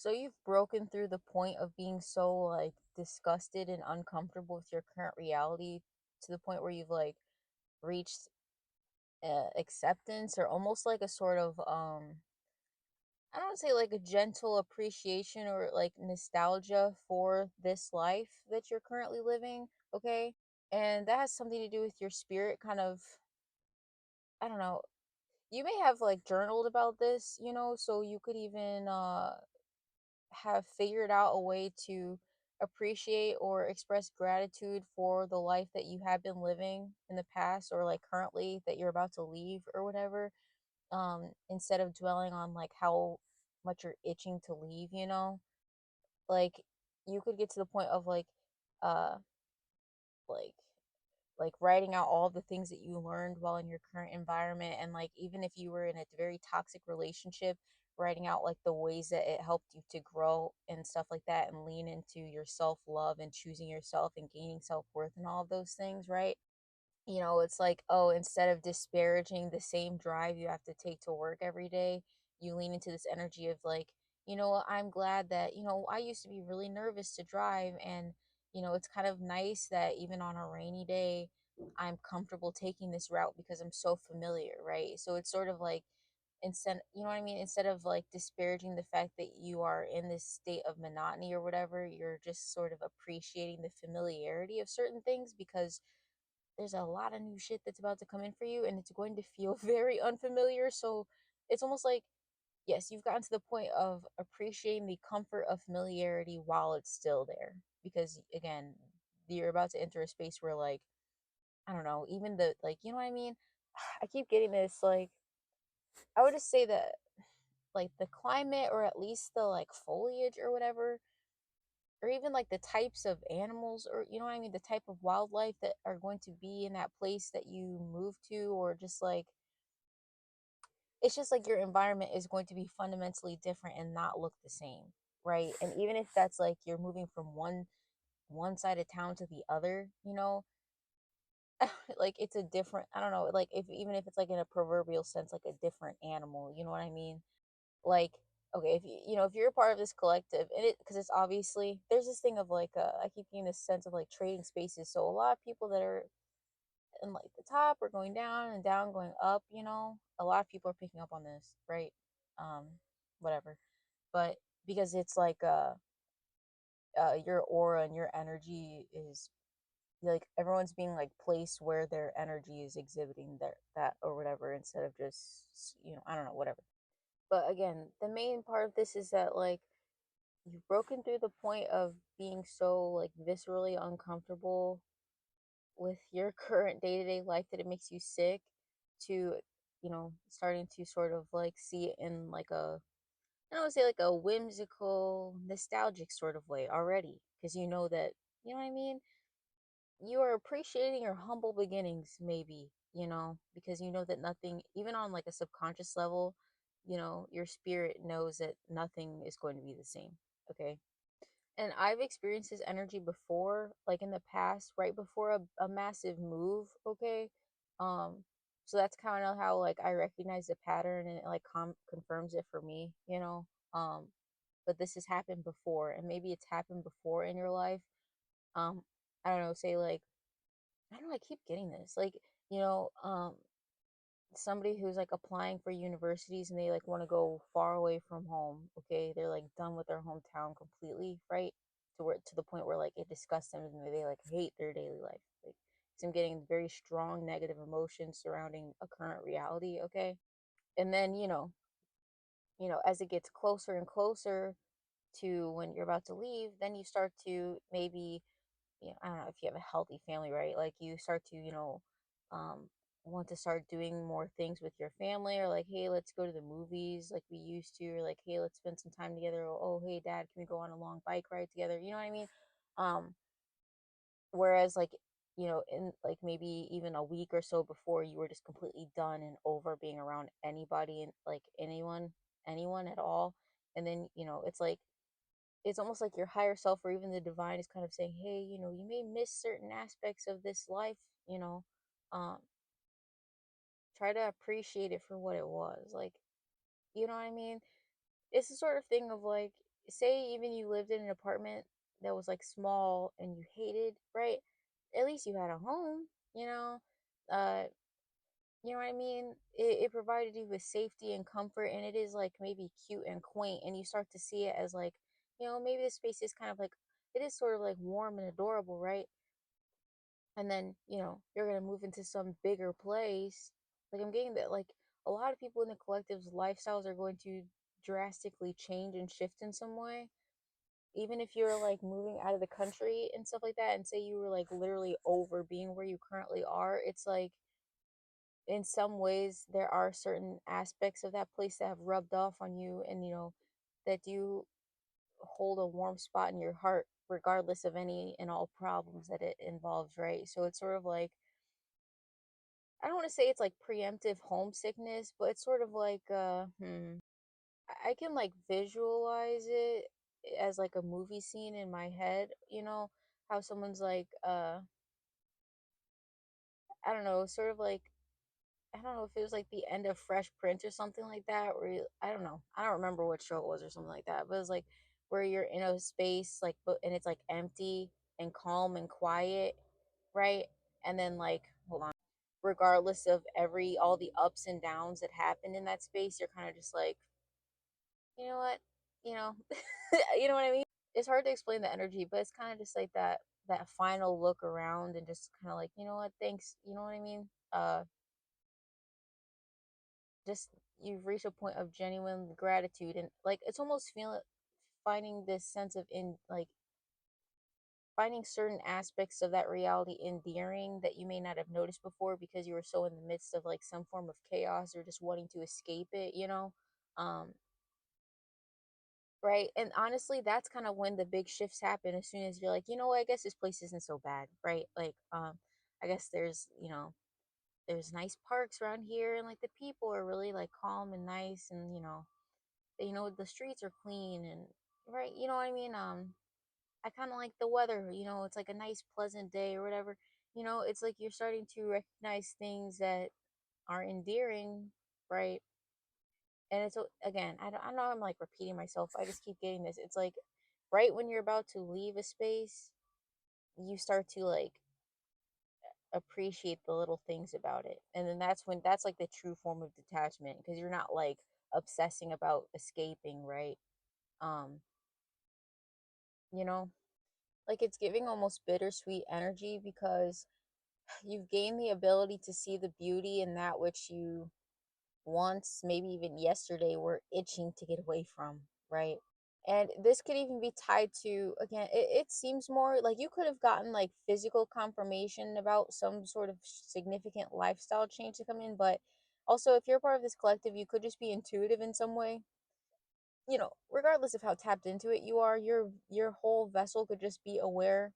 So you've broken through the point of being so like disgusted and uncomfortable with your current reality to the point where you've like reached acceptance or almost like a sort of I don't say like a gentle appreciation or like nostalgia for this life that you're currently living, okay? And that has something to do with your spirit kind of, I don't know. You may have like journaled about this, so you could even have figured out a way to appreciate or express gratitude for the life that you have been living in the past or like currently that you're about to leave or whatever, instead of dwelling on like how much you're itching to leave, like you could get to the point of uh like like writing out all the things that you learned while in your current environment, and like even if you were in a very toxic relationship, writing out like the ways that it helped you to grow and stuff like that, and lean into your self-love and choosing yourself and gaining self-worth and all of those things, right? It's like, oh, instead of disparaging the same drive you have to take to work every day, you lean into this energy of like, what, I'm glad that, I used to be really nervous to drive. And, it's kind of nice that even on a rainy day, I'm comfortable taking this route because I'm so familiar, right? So it's sort of like, you know what I mean? Instead of like disparaging the fact that you are in this state of monotony or whatever, you're just sort of appreciating the familiarity of certain things because there's a lot of new shit that's about to come in for you and it's going to feel very unfamiliar. So it's almost like, yes, you've gotten to the point of appreciating the comfort of familiarity while it's still there. Because again, you're about to enter a space where, like, I don't know, even the, like, you know what I mean? I keep getting this, like, I would just say that, like, the climate or at least the, like, foliage or whatever, or even like the types of animals, or you know what I mean, the type of wildlife that are going to be in that place that you move to, or just like it's just like your environment is going to be fundamentally different and not look the same, right? And even if that's like you're moving from one side of town to the other, like it's a different, I don't know, like if even if it's like in a proverbial sense, like a different animal, you know what I mean? Like, okay, if if you're a part of this collective, and it, because it's obviously there's this thing of like I keep getting this sense of like trading spaces, so a lot of people that are in like the top are going down and down going up, a lot of people are picking up on this, right? um Whatever. But because it's like your aura and your energy is like everyone's being like placed where their energy is exhibiting their that or whatever, instead of just, I don't know, whatever. But again, the main part of this is that like you've broken through the point of being so like viscerally uncomfortable with your current day-to-day life that it makes you sick, to starting to sort of like see it in like a, I don't want to say like a whimsical nostalgic sort of way already, because you know that, you know what I mean, you are appreciating your humble beginnings, maybe, because you know that nothing, even on like a subconscious level, your spirit knows that nothing is going to be the same. Okay. And I've experienced this energy before, like in the past, right before a massive move. Okay. Um, so that's kind of how like I recognize the pattern, and it like confirms it for me, but this has happened before, and maybe it's happened before in your life. Um, I don't know, say like, I don't know, I keep getting this. Like, you know, um, somebody who's like applying for universities and they like want to go far away from home, okay? They're like done with their hometown completely, right? To the point where like it disgusts them and they like hate their daily life. Like, so I'm getting very strong negative emotions surrounding a current reality, okay? And then, as it gets closer and closer to when you're about to leave, then you start to maybe, I don't know if you have a healthy family, right? Like you start to, um, want to start doing more things with your family, or like, hey, let's go to the movies like we used to, or like, hey, let's spend some time together. Or, oh, hey, dad, can we go on a long bike ride together? You know what I mean? Um, Whereas like, in like maybe even a week or so before, you were just completely done and over being around anybody and like anyone at all. And then, it's like it's almost like your higher self or even the divine is kind of saying, hey, you may miss certain aspects of this life, you know, um, try to appreciate it for what it was. Like, you know what I mean? It's the sort of thing of like, say even you lived in an apartment that was like small and you hated, right? At least you had a home, you know? Uh, you know what I mean? It provided you with safety and comfort, and it is like maybe cute and quaint, and you start to see it as like, maybe this space is kind of like, it is sort of like warm and adorable, right? And then, you're gonna move into some bigger place. Like I'm getting that like a lot of people in the collective's lifestyles are going to drastically change and shift in some way. Even if you're like moving out of the country and stuff like that, and say you were like literally over being where you currently are, it's like in some ways there are certain aspects of that place that have rubbed off on you, and that do hold a warm spot in your heart regardless of any and all problems that it involves, right? So it's sort of like, I don't want to say it's like preemptive homesickness, but it's sort of like I can like visualize it as like a movie scene in my head, how someone's like I don't know, sort of like, I don't know if it was like the end of Fresh Prince or something like that, where I don't know, I don't remember what show it was or something like that, but it was like where you're in a space like, but and it's like empty and calm and quiet, right? And then like, hold on, regardless of every all the ups and downs that happen in that space, you're kind of just like, you know what, you know, you know what I mean? It's hard to explain the energy, but it's kind of just like that final look around and just kind of like, you know what, thanks, you know what I mean? Just you've reached a point of genuine gratitude, and like it's almost feeling finding this sense of in like finding certain aspects of that reality endearing that you may not have noticed before because you were so in the midst of like some form of chaos or just wanting to escape it. um right, and honestly that's kind of when the big shifts happen, as soon as you're like, you know what, I guess this place isn't so bad, right? Like I guess there's nice parks around here, and like the people are really like calm and nice, and the streets are clean, and right, you know what I mean? I kind of like the weather, it's like a nice pleasant day or whatever. It's like you're starting to recognize things that are endearing, right? And it's again, I know I'm like repeating myself, I just keep getting this. It's like right when you're about to leave a space, you start to like appreciate the little things about it, and then that's like the true form of detachment, because you're not like obsessing about escaping, right? um you know like it's giving almost bittersweet energy, because you've gained the ability to see the beauty in that which you once, maybe even yesterday, were itching to get away from, right? And this could even be tied to, again, it seems more like you could have gotten like physical confirmation about some sort of significant lifestyle change to come in, but also if you're part of this collective, you could just be intuitive in some way. Regardless of how tapped into it you are, your whole vessel could just be aware.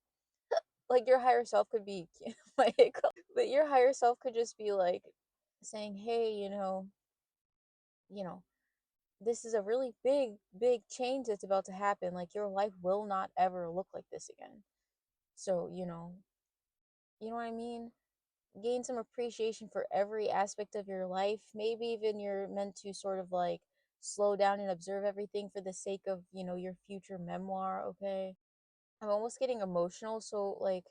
Like your higher self could be but your higher self could just be like saying, hey, you know this is a really big change that's about to happen. Like your life will not ever look like this again. So you know what I mean? Gain some appreciation for every aspect of your life. Maybe even you're meant to sort of like slow down and observe everything for the sake of your future memoir. Okay, I'm almost getting emotional, so like,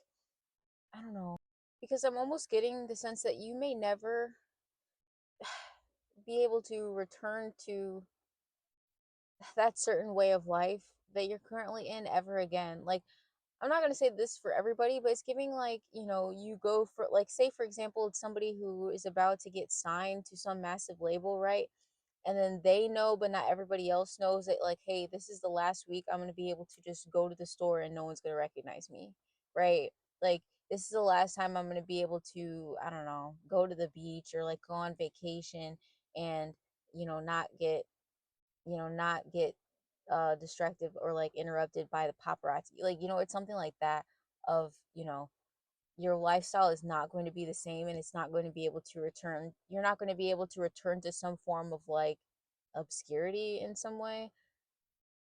I don't know, because I'm almost getting the sense that you may never be able to return to that certain way of life that you're currently in ever again. Like, I'm not going to say this for everybody, but it's giving like, you go for, like, say, for example, it's somebody who is about to get signed to some massive label, right? And then they know, but not everybody else knows that, like, hey, this is the last week I'm going to be able to just go to the store and no one's going to recognize me, right? Like, this is the last time I'm going to be able to, I don't know, go to the beach or like go on vacation and, not get, not get distracted or like interrupted by the paparazzi. Like, it's something like that of, your lifestyle is not going to be the same, and it's not going to be able to return. You're not going to be able to return to some form of like obscurity in some way,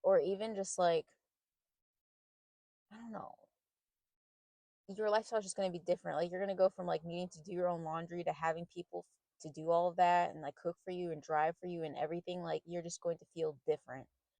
or even just like, I don't know, your lifestyle is just going to be different. Like, you're going to go from like needing to do your own laundry to having people to do all of that and like cook for you and drive for you and everything. Like, you're just going to feel different.